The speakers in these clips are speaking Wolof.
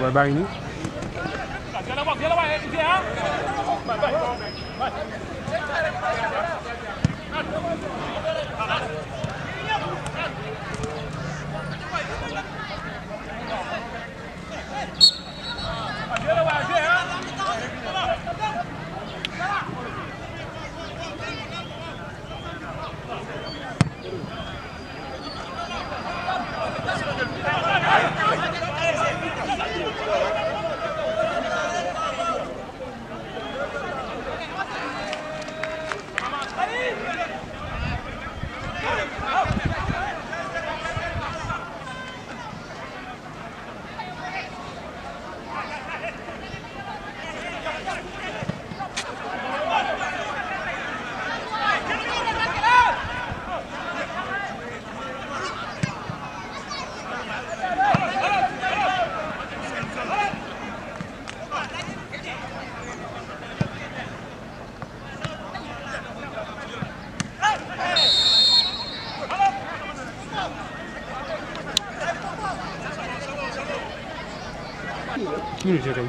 booy baa ngi nii.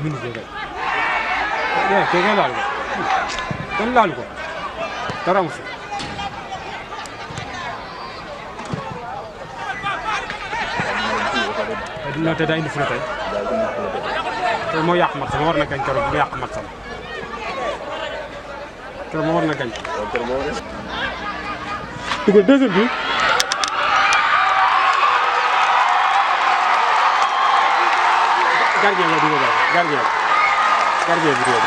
minute kay kay laal ko kenn laal ko dara amu fi dina te daa indi fula tey te moo yàq mat sama war na gañ keroog mu yàq mat sama keroog moo war na gañ dugal deuxième bi gardien la dugal gardien bi dugal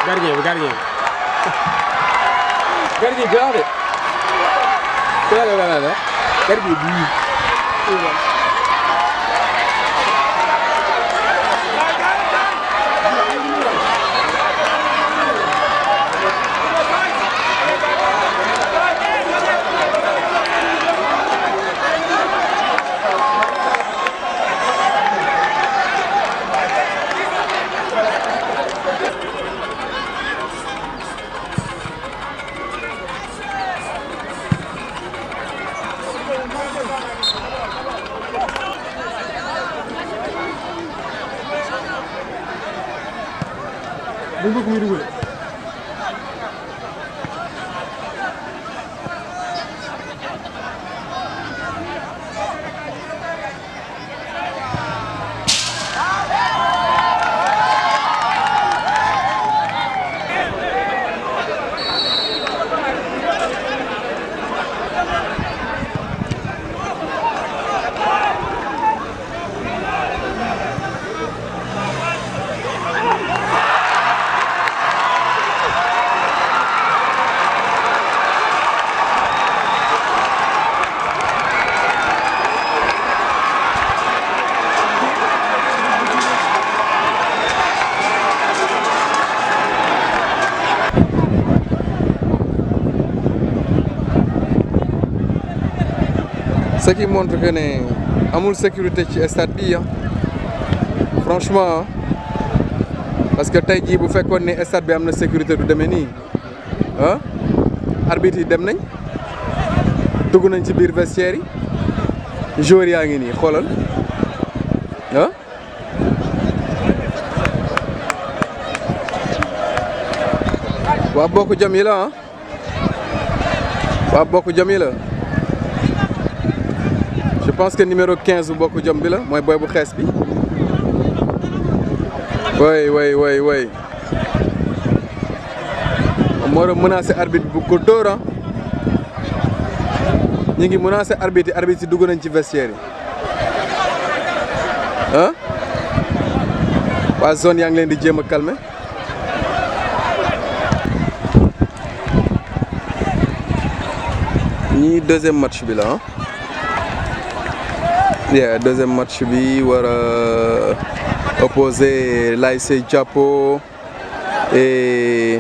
gardien bi gardien bi bu bëgg muy dugal ce qui montre que ne amul sécurité ci stade bi franchement parce que tey jii bu fekkoon ne stade bi am na sécurité du demee nii ah arbitre yi dem nañ dugg nañ ci biir vestiaire yi joueurs yaa ngi nii xoolal ah waa bokk jom yi la ah waa bokk jom yi la je pense que numéro 15 bu bokk jom bi la mooy boy bu xees bi way moo doon menacé arbitre bu ko dóor ñu ngi menacé arbitre yi dugg nañ ci vestiaire yi ah waa zone yaa ngi leen di jéem a calmer ñii deuxième match bi la ah deuxième match bi war a opposé l'ASC Diapo et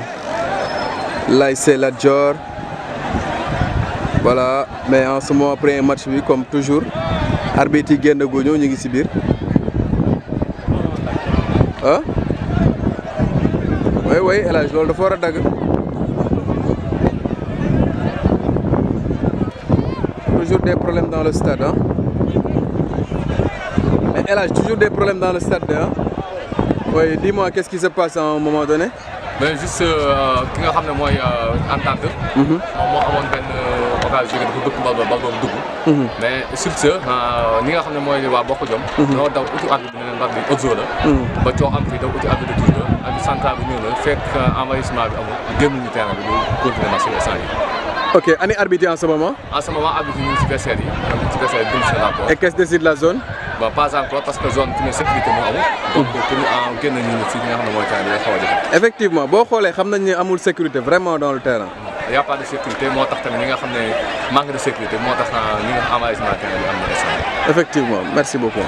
l'ASC Lat Dior voilà mais en ce moment après match bi comme toujours arbitre yi génn guñu ñu ngi ci biir ah oui El Hadj loolu dafa war a dagg toujours des problèmes dans le stade ah mais El Hadj, toujours des problèmes dans le stade, hein? Oui, dis-moi, qu'est-ce qui se passe à un moment donné? Mais juste ki nga xam ne mooy entente. moom moo amoon benn occasion dafa dëpp bal boobu dugg. mais sur ce ñi nga xam ne mooy waa Bokk Jom. ñoo daw uti arbitre bi ne leen arbitre bi audio la. ba coow am fii daw uti arbitre de touche la arbitre central bi ñëw na fekk envahissement bi amul génnuñu terrain bi ñu continuer match bi instant yi. Ok, année arbitre en ce moment? En ce moment arbitre ñu ngi ci vestiaire yi ñu ngi ci vestiaire yi ci rapport. Et qu'est-ce que décide la zone? Bon, pas encore parce que zone de sécurité moo amul. donc pour ñu génn ñu ci nga xam ne mooy terrain bi xaw a jafe. Effectivement boo xoolee xam nañ ne amul sécurité vraiment dans le terrain. Il y a pas de sécurité moo tax tamit ñi nga xam ne manque de sécurité moo tax ñi nga envahissement terrain bi am na instant. Effectivement, merci beaucoup.